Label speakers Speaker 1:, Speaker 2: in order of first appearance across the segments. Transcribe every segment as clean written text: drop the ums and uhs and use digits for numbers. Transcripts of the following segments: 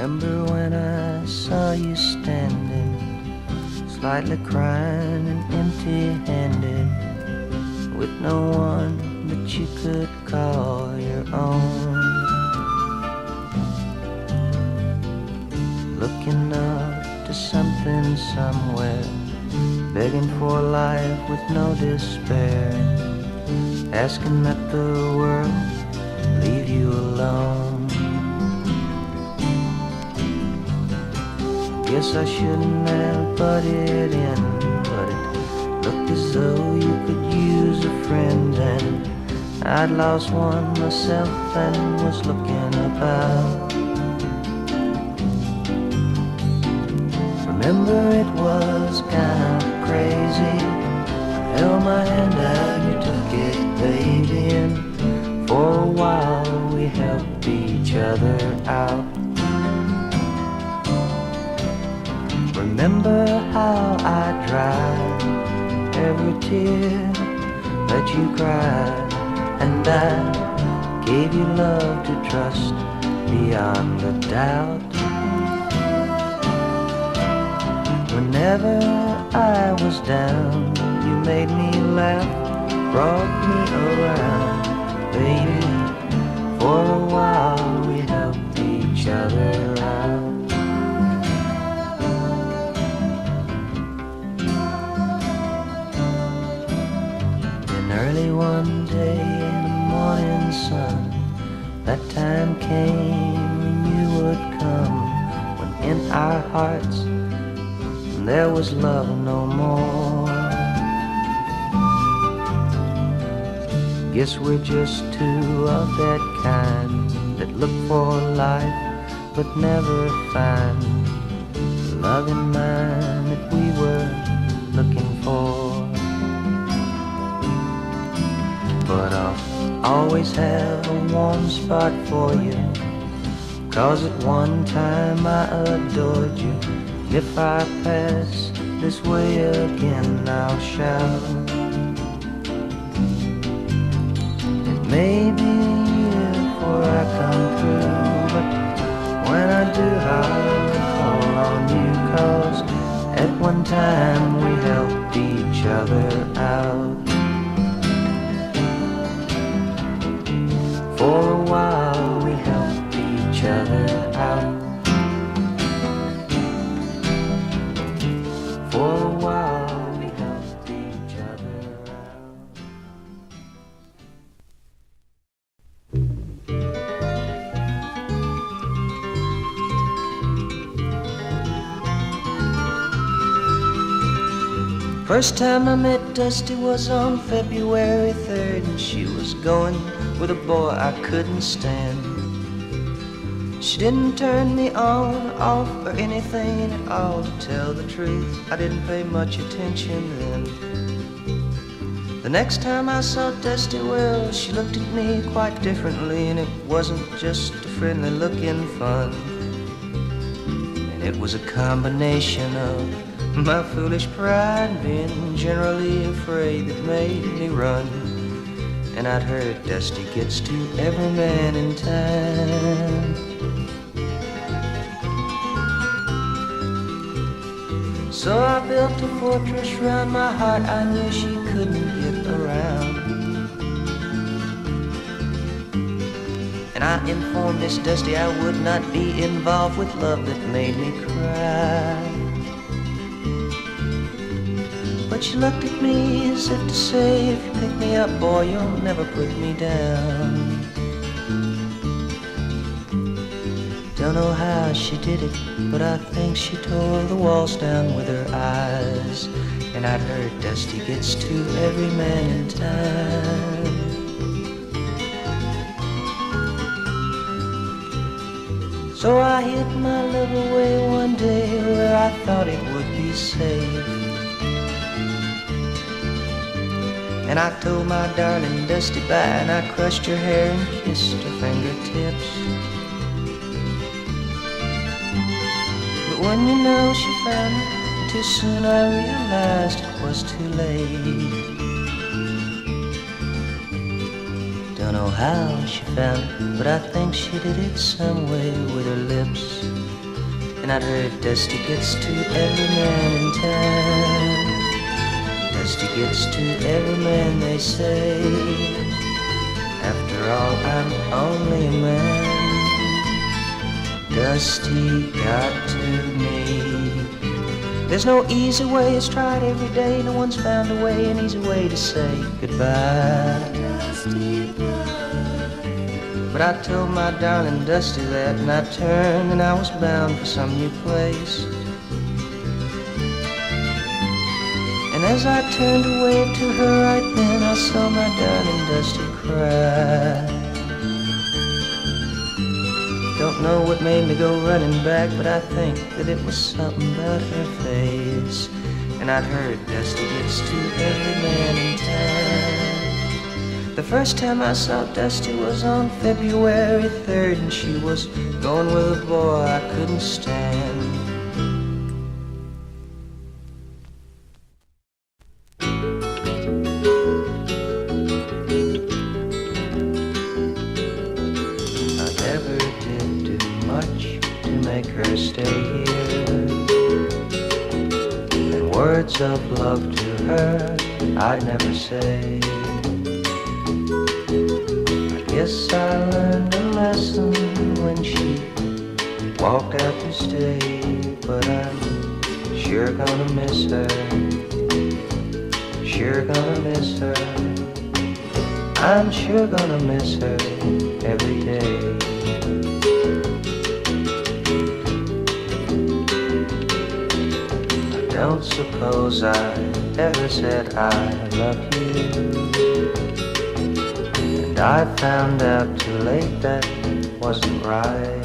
Speaker 1: Remember when I saw you standing, slightly crying and empty-handed, with no one that you could call your own, looking up to something somewhere, begging for life with no despair, asking that the world leave you alone. Guess I shouldn't have butted in, but it looked as though you could use a friend, and I'd lost one myself and was looking about. Remember it was kind of crazy, I held my hand out, you took it, baby, and for a while we helped each other out. Remember how I dried every tear that you cried, and I gave you love to trust beyond a doubt. Whenever I was down, you made me laugh, brought me around, baby. For a while we helped each other out. Early one day in the morning sun, that time came when you would come, when in our hearts there was love no more. Guess we're just two of that kind that look for life but never find the love in mind that we were looking for. But I'll always have a warm spot for you, 'cause at one time I adored you. If I pass this way again, I'll shout. It may be a year before I come through, but when I do, I'll call on you, 'cause at one time we helped each other out. For a while we helped each other out. For a while we helped each other out. First time I met Dusty was on February 3rd, and she was going with a boy I couldn't stand. She didn't turn me on, off, or anything at all. To tell the truth, I didn't pay much attention then. The next time I saw Dusty, well, she looked at me quite differently, and it wasn't just a friendly looking fun. And it was a combination of my foolish pride and being generally afraid that made me run. And I'd heard Dusty gets to every man in time. So I built a fortress round my heart I knew she couldn't get around. And I informed Miss Dusty I would not be involved with love that made me cry. But she looked at me as if to say, if you pick me up, boy, you'll never put me down. Don't know how she did it, but I think she tore the walls down with her eyes. And I'd heard Dusty gets to every man in time. So I hid my love away one day where I thought it would be safe. And I told my darling Dusty bye, and I crushed her hair and kissed her fingertips. But when you know she found me, too soon I realized it was too late. Don't know how she found it, but I think she did it some way with her lips. And I'd heard Dusty gets to every man in town. Dusty gets to every man, they say. After all, I'm only a man. Dusty got to me. There's no easy way, it's tried every day. No one's found a way, an easy way to say goodbye. Dusty, but I told my darling Dusty that, and I turned and I was bound for some new place. And as I turned to wave to her right then, I saw my darling Dusty cry. Don't know what made me go running back, but I think that it was something about her face. And I'd heard Dusty gets to every man in town. The first time I saw Dusty was on February 3rd, and she was going with a boy I couldn't stand. Words of love to her I'd never say. I guess I learned a lesson when she walked out to stay. But I'm sure gonna miss her, sure gonna miss her. I'm sure gonna miss her every day. Don't suppose I ever said I love you, and I found out too late that wasn't right.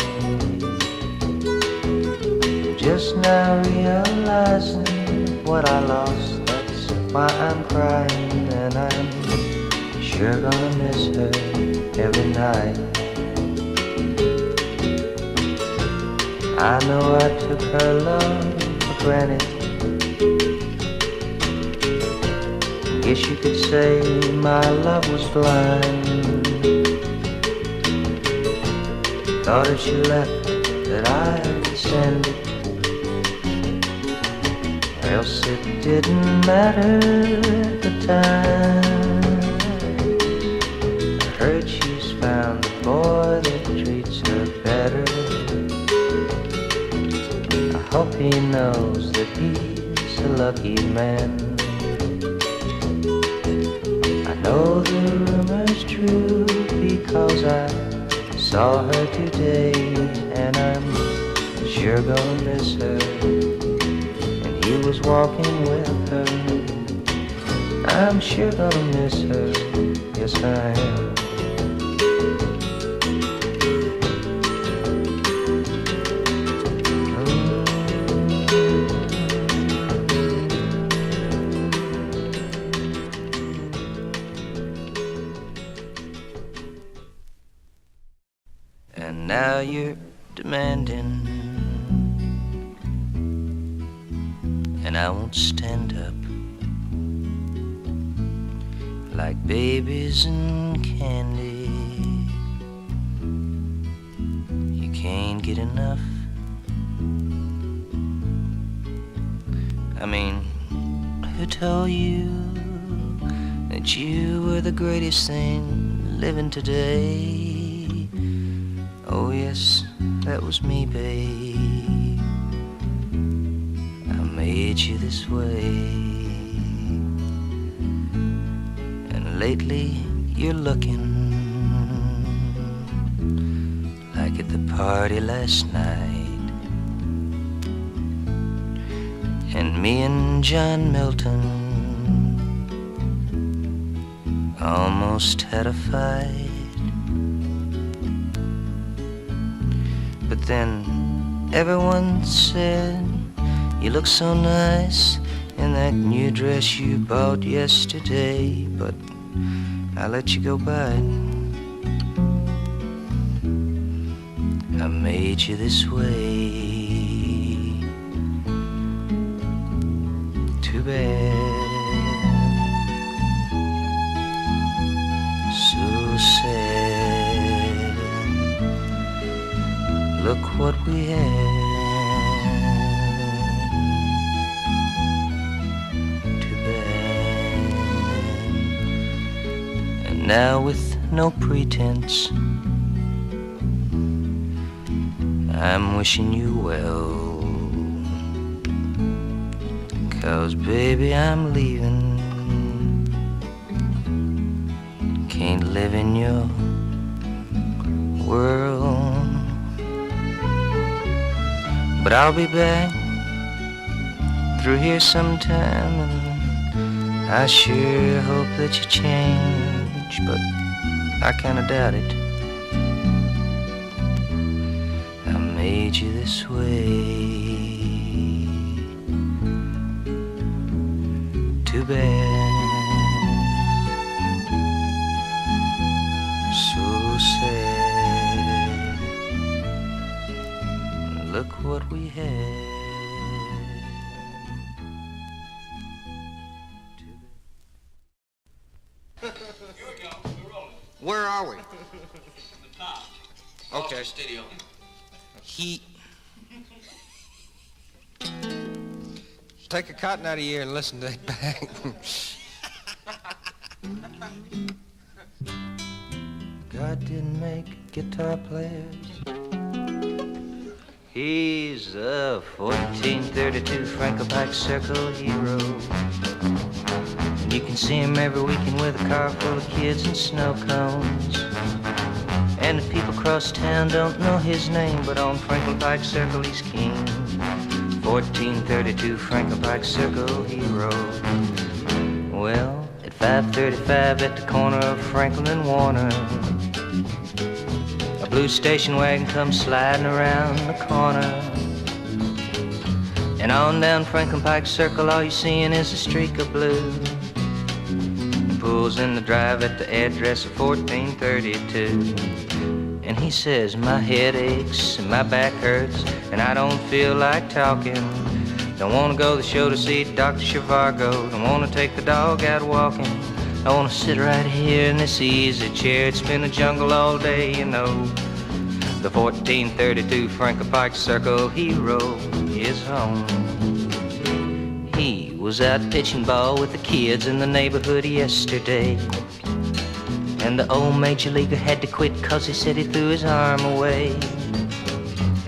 Speaker 1: Just now realizing what I lost, that's why I'm crying. And I'm sure gonna miss her every night. I know I took her love for granted. Guess you could say my love was blind. Thought if she left that I'd stand it, or else it didn't matter at the time. I heard she's found a boy that treats her better. I hope he knows that he's a lucky man. I know the rumor's true because I saw her today, and I'm sure gonna miss her. And he was walking with her. I'm sure gonna miss her, yes I am. And now you're demanding, and I won't stand up like babies and candy. You can't get enough. I mean, who told you that you were the greatest thing living today? Oh yes, that was me, babe. I made you this way. And lately you're looking like at the party last night. And me and John Milton almost had a fight. But then everyone said, you look so nice in that new dress you bought yesterday. But I let you go by. I made you this way. Too bad. So sad. Look what we had. now with no pretense, I'm wishing you well. 'Cause baby, I'm leaving. Can't live in your world. But I'll be back through here sometime, and I sure hope that you change, but I kinda doubt it. I made you this way. Too bad. So sad. Look what we had.
Speaker 2: Where are we?
Speaker 3: The top.
Speaker 2: Okay.
Speaker 3: Studio.
Speaker 2: Take a cotton out of your ear and listen to that bang.
Speaker 1: God didn't make guitar players. He's a 1432 Franklin Pike Circle hero. And you can see him every weekend with a car full of kids and snow cones. And the people across town don't know his name, but on Franklin Pike Circle he's king. 1432 Franklin Pike Circle hero. Well, at 5:35 at the corner of Franklin and Warner, a blue station wagon comes sliding around the corner. And on down Franklin Pike Circle, all you're seeing is a streak of blue. He pulls in the drive at the address of 1432. And he says, my head aches and my back hurts and I don't feel like talking. Don't want to go to the show to see Dr. Zhivago. Don't want to take the dog out walking. I want to sit right here in this easy chair. It's been a jungle all day, you know. The 1432 Franklin Pike Circle hero is home. He was out pitching ball with the kids in the neighborhood yesterday. And the old major leaguer had to quit 'cause he said he threw his arm away.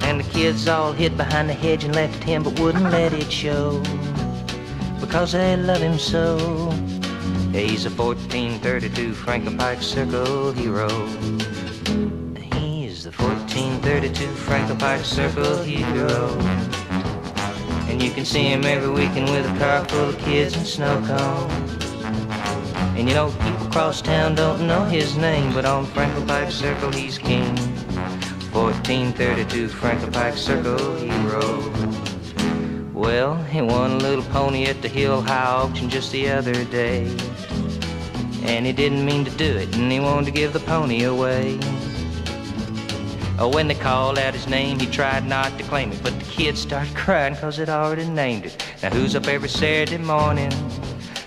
Speaker 1: And the kids all hid behind the hedge and laughed at him but wouldn't let it show, because they love him so. He's a 1432 Franklin Pike Circle hero. He's the 1432 Franklin Pike Circle hero. And you can see him every weekend with a car full of kids and snow cones. And you know, people across town don't know his name, but on Franklin Pike Circle he's king. 1432 Franklin Pike Circle hero. Well, he won a little pony at the Hill High auction just the other day. And he didn't mean to do it, and he wanted to give the pony away. Oh, when they called out his name, he tried not to claim it, but the kids started crying 'cause they'd already named it. Now who's up every Saturday morning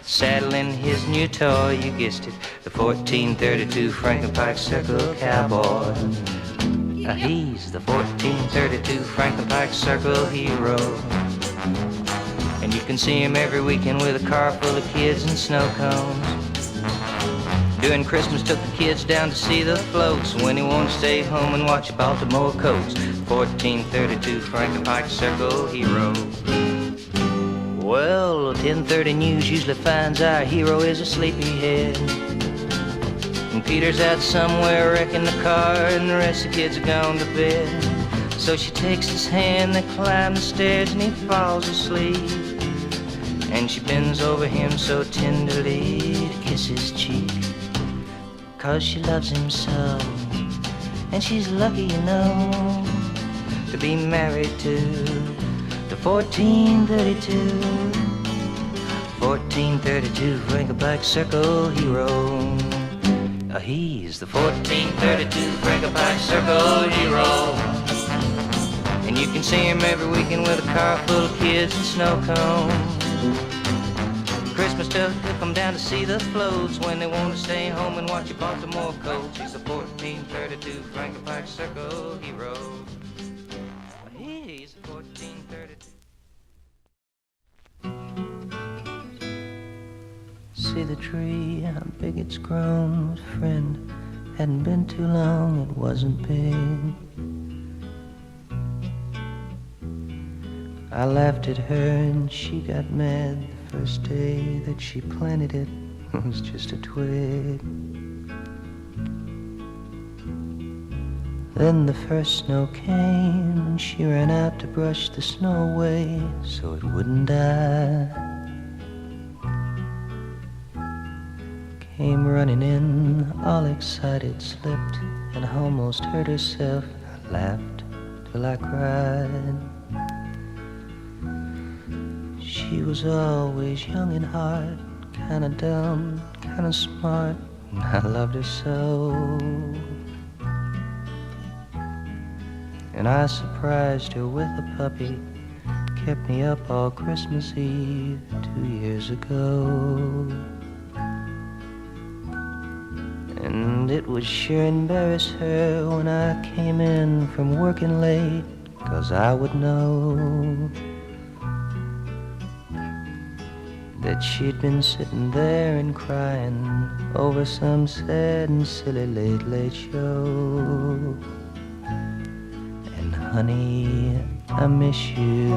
Speaker 1: saddling his new toy? You guessed it, the 1432 Franklin Pike Circle cowboy. He's the 1432 Franklin Pike Circle hero. And you can see him every weekend with a car full of kids and snow cones. During Christmas took the kids down to see the floats when he wanted to stay home and watch Baltimore Colts. 1432 Franklin Pike Circle hero. Well, 10:30 news usually finds our hero is a sleepyhead. And Peter's out somewhere wrecking the car and the rest of the kids are gone to bed. So she takes his hand, they climb the stairs and he falls asleep. And she bends over him so tenderly to kiss his cheek, 'cause she loves him so. And she's lucky, you know, to be married to the 1432 Franklin Pike Circle hero. He's the 1432 Franklin Pike Circle hero. And you can see him every weekend with a car full of kids and snow cones. Christmas took them down to see the floats when they want to stay home and watch a Baltimore Colts. He's the 1432 Franklin Pike Circle hero. He's the 1432. See the tree, how big it's grown. But friend, hadn't been too long, it wasn't big. I laughed at her and she got mad. The first day that she planted it was just a twig. Then the first snow came and she ran out to brush the snow away so it wouldn't die. Came running in, all excited, slipped and almost hurt herself. I laughed till I cried. She was always young in heart, kinda dumb, kinda smart, and I loved her so. And I surprised her with a puppy, kept me up all Christmas Eve 2 years ago. And it would sure embarrass her when I came in from working late, 'cause I would know that she'd been sitting there and crying over some sad and silly late show. And honey, I miss you,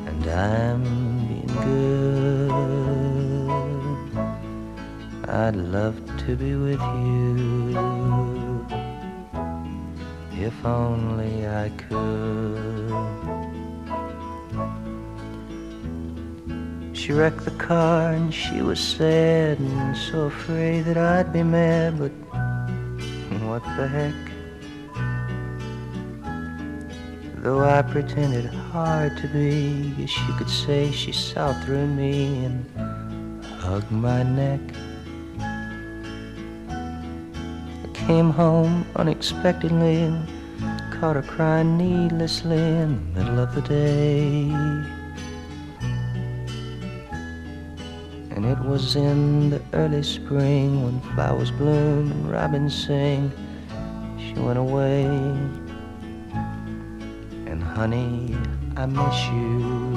Speaker 1: and I'm being good. I'd love to be with you, if only I could. She wrecked the car and she was sad and so afraid that I'd be mad, but what the heck? Though I pretended hard to be, guess you could say she saw through me and hugged my neck. I came home unexpectedly and caught her crying needlessly in the middle of the day. And it was in the early spring when flowers bloom and robins sing. She went away. And honey, I miss you,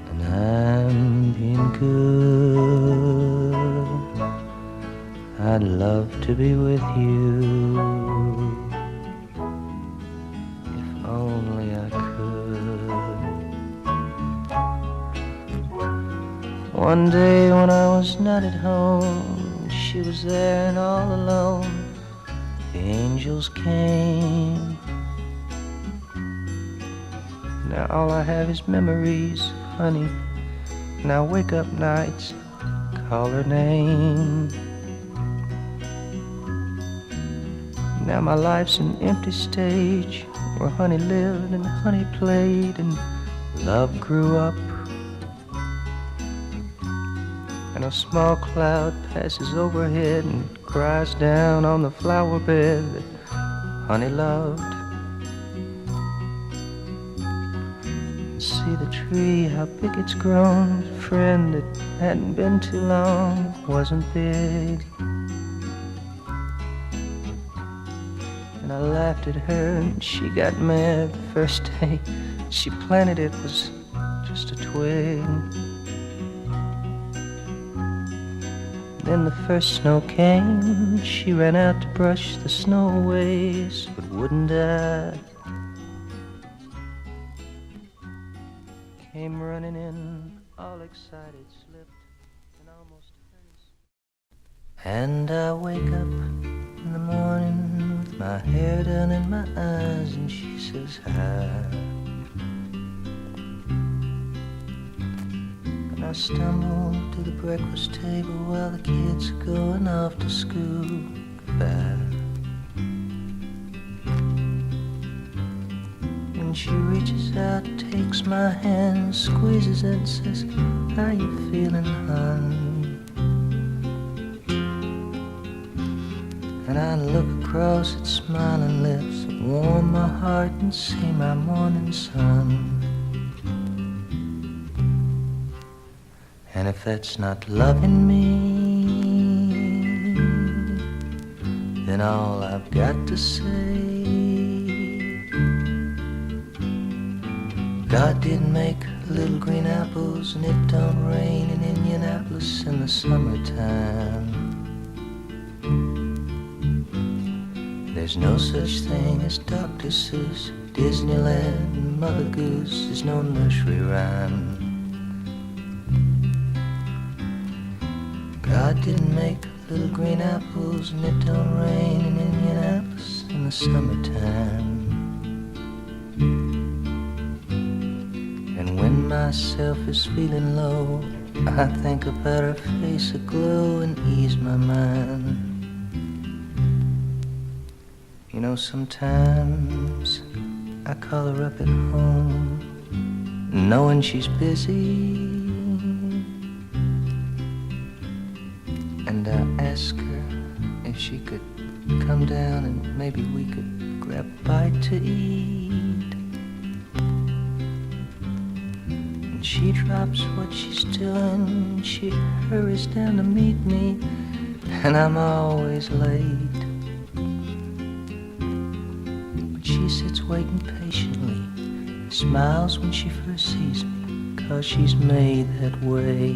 Speaker 1: and I'm being good. I'd love to be with you, if only I could. One day when I was not at home, she was there and all alone. The angels came. Now all I have is memories, honey. And I wake up nights, call her name. Now my life's an empty stage where honey lived and honey played and love grew up. And a small cloud passes overhead and cries down on the flower bed that honey loved. See the tree, how big it's grown. Friend, it hadn't been too long, it wasn't big. And I laughed at her and she got mad. The first day she planted it was just a twig. Then the first snow came, she ran out to brush the snow away so it wouldn't die. Came running in, all excited, slipped and almost hurt us. And I wake up in the morning with my hair down in my eyes and she says hi. And I stumble to the breakfast table while the kids are going off to school. Goodbye. And she reaches out, takes my hand, squeezes it and says, how you feeling, hon? And I look across at smiling lips that warm my heart and see my morning sun. And if that's not loving me, then all I've got to say, God didn't make little green apples, and it don't rain in Indianapolis in the summertime. There's no such thing as Dr. Seuss, Disneyland, and Mother Goose. There's no nursery rhyme. God didn't make little green apples, and it don't rain in Indianapolis in the summertime. And when myself is feeling low, I think about her face aglow and ease my mind. You know, sometimes I call her up at home, knowing she's busy, and I ask her if she could come down and maybe we could grab a bite to eat. And she drops what she's doing, she hurries down to meet me, and I'm always late. But she sits waiting patiently, smiles when she first sees me, 'cause she's made that way.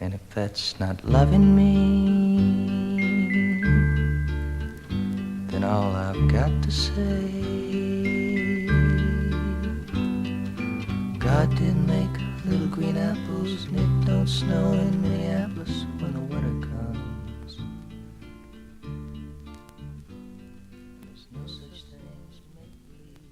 Speaker 1: And if that's not loving me, then all I've got to say, God didn't make little green apples, and it don't snow in Minneapolis when the winter comes. There's no such thing as make believe.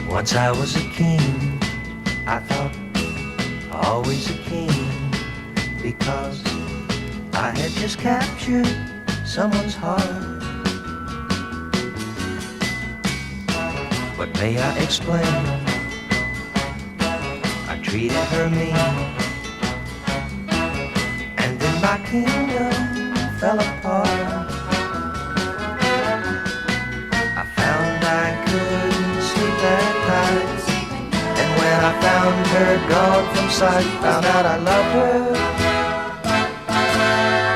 Speaker 1: Once I was a king, I thought always a king, because I had just captured someone's heart. But may I explain, I treated her mean, and then my kingdom fell apart. I found I couldn't sleep at night, and when I found her gone from sight, found out I loved her,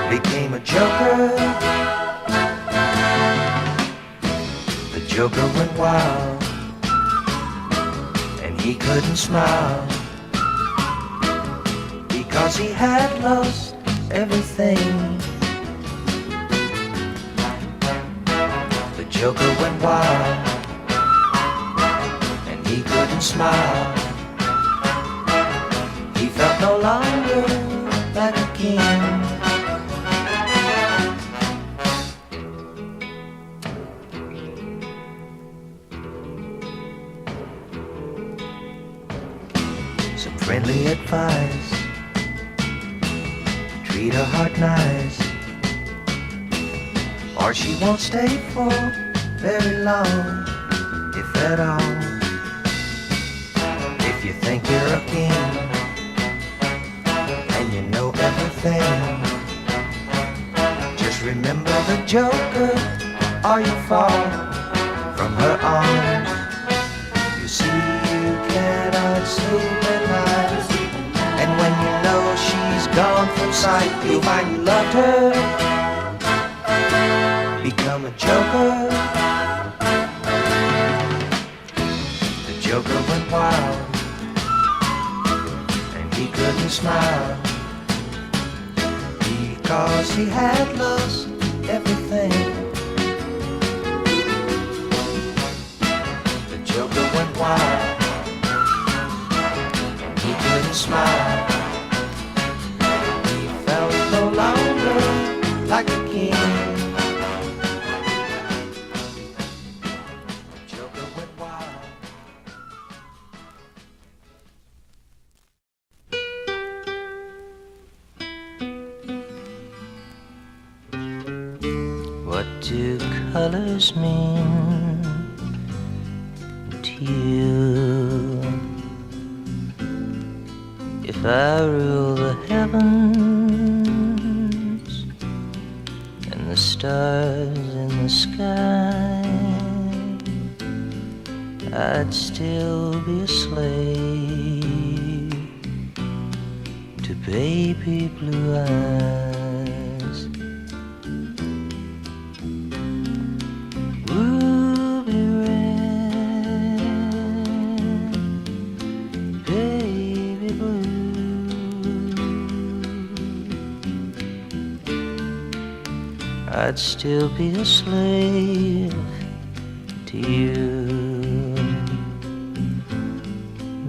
Speaker 1: became a joker. The joker went wild, and he couldn't smile, because he had lost everything. The joker went wild, and he couldn't smile. He felt no longer like a king. Some friendly advice: treat her heart nice, or she won't stay for very long, if at all. If you think you're a king and you know everything, just remember the joker, or you fall from her arms. You see, you cannot sleep at night, and when you know she's gone from sight, you'll find you loved her, become a joker. The joker went wild, and he couldn't smile, because he had lost everything. The joker went wild, and he couldn't smile. He felt no longer like a king. What do colors mean to you? If I rule the heavens and the stars in the sky, I'd still be a slave to baby blue eyes. Ruby red, baby blue. I'd still be a slave to you.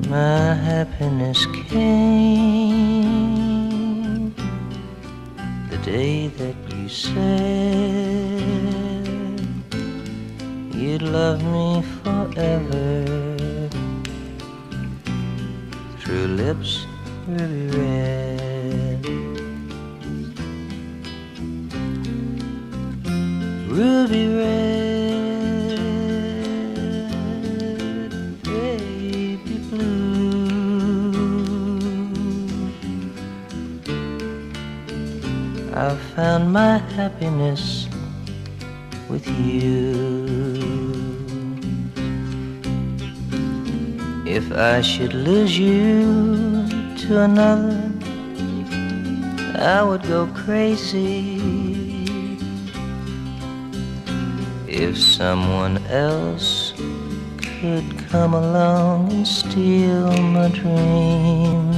Speaker 1: My happiness came the day that you said you'd love me forever. Through lips ruby red, ruby red. I found my happiness with you. If I should lose you to another, I would go crazy. If someone else could come along and steal my dream,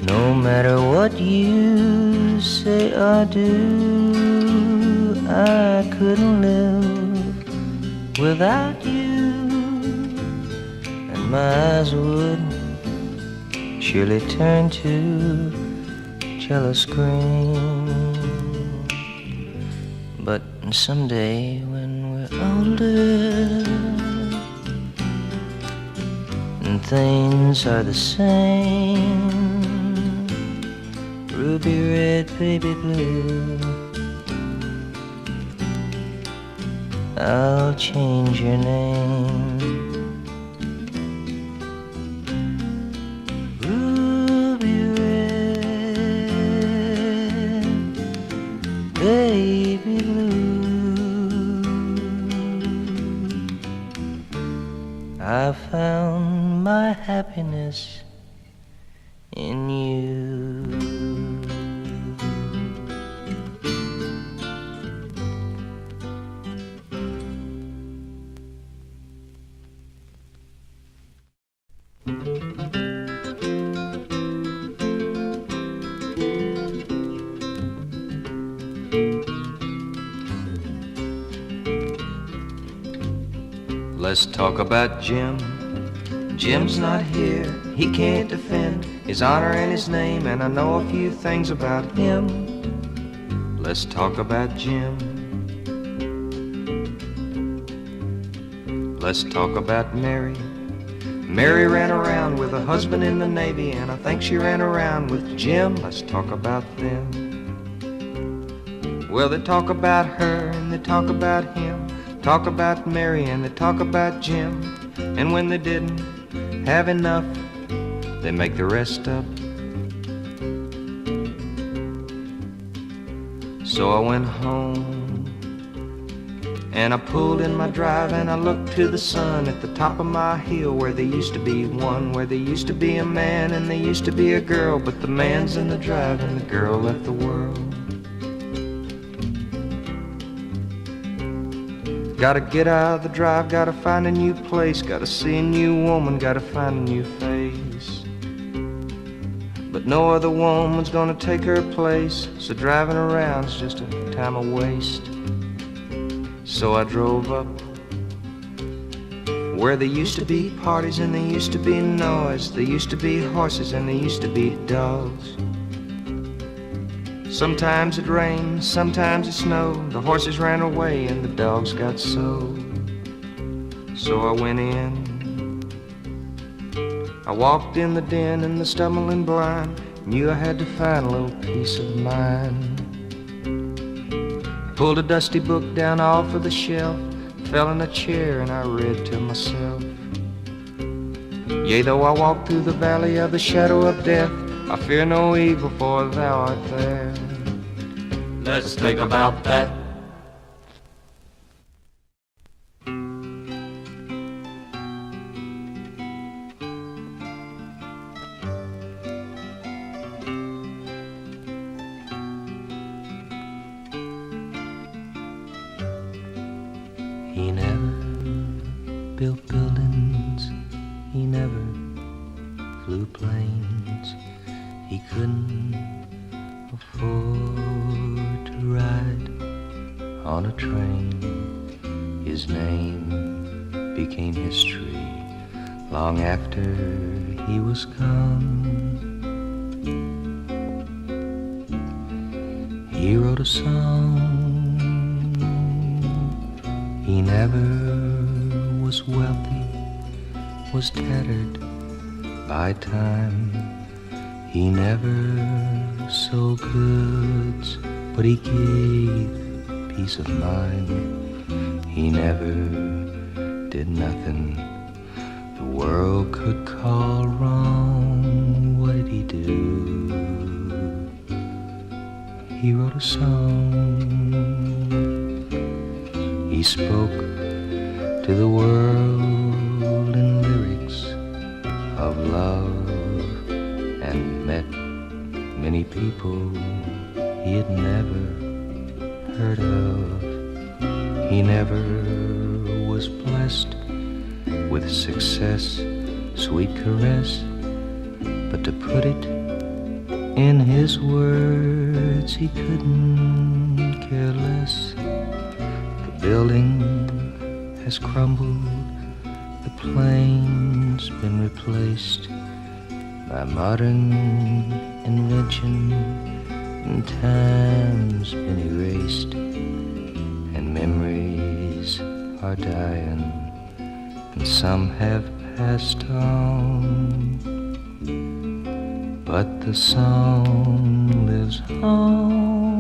Speaker 1: no matter what you say or do, I couldn't live without you, and my eyes would surely turn to jealous green. But someday when we're older and things are the same, ruby red, baby blue, I'll change your name. Ruby red, baby blue, I found my happiness in you.
Speaker 2: Let's talk about Jim. Jim's not here, he can't defend his honor and his name, and I know a few things about him. Let's talk about Jim. Let's talk about Mary. Mary ran around with a husband in the Navy, and I think she ran around with Jim. Let's talk about them. Well, they talk about her and they talk about him, talk about Mary and they talk about Jim, and when they didn't have enough, they make the rest up. So I went home and I pulled in my drive and I looked to the sun at the top of my hill, where there used to be one, where there used to be a man and there used to be a girl, but the man's in the drive and the girl left the world. Gotta get out of the drive, gotta find a new place, gotta see a new woman, gotta find a new face. But no other woman's gonna take her place, so driving around's just a time of waste. So I drove up where there used to be parties and there used to be noise, there used to be horses and there used to be dogs. Sometimes it rained, sometimes it snowed, the horses ran away and the dogs got sold. So I went in, I walked in the den and the stumbling blind knew I had to find a little peace of mind. Pulled a dusty book down off of the shelf, fell in a chair and I read to myself. Yea, though I walk through the valley of the shadow of death, I fear no evil, for thou art there.
Speaker 3: Let's think about that.
Speaker 1: built buildings, he never flew planes. He couldn't afford to ride on a train. His name became history long after he was gone. He wrote a song. He never was wealthy, was tattered by time. He never sold goods, but he gave peace of mind. He never did nothing the world could call wrong. What did he do? He wrote a song. He spoke to the world in lyrics of love and met many people he had never heard of. He never was blessed with success, sweet caress, but to put it in his words, he couldn't care less. The building has crumbled, the plane's been replaced by modern invention, and time's been erased, and memories are dying, and some have passed on, but the song lives on.